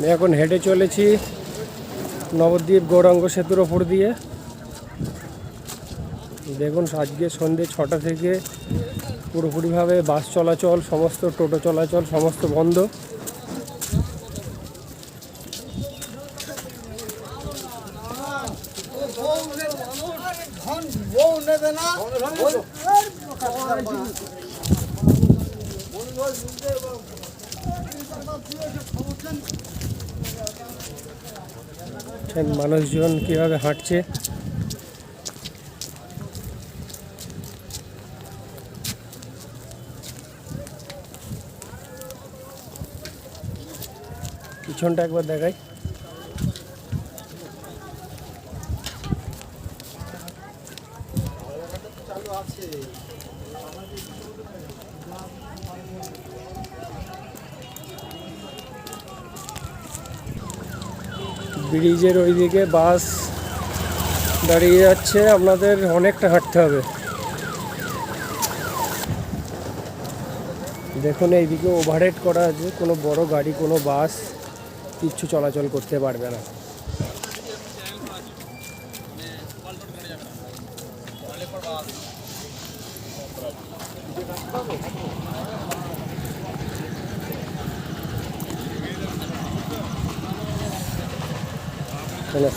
আমি এখন হেঁটে চলেছি নবদ্বীপ গৌরাঙ্গ সেতুর ওপর দিয়ে। দেখুন আজকে সন্ধ্যে 6টা থেকে পুরোপুরিভাবে বাস চলাচল, সমস্ত টোটো চলাচল সমস্ত বন্ধ। মানুষজন কিভাবে হাঁটছে। পিছনটা একবার দেখাই। ব্রিজের ওইদিকে বাস দাঁড়িয়ে যাচ্ছে, আপনাদের অনেকটা হাঁটতে হবে। দেখুন এইদিকে ওভারহেড করা আছে, কোনো বড় গাড়ি কোনো বাস কিচ্ছু চলাচল করতে পারবে না।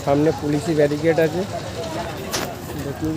সামনে পুলিশি ব্যারিকেড আছে, দেখুন।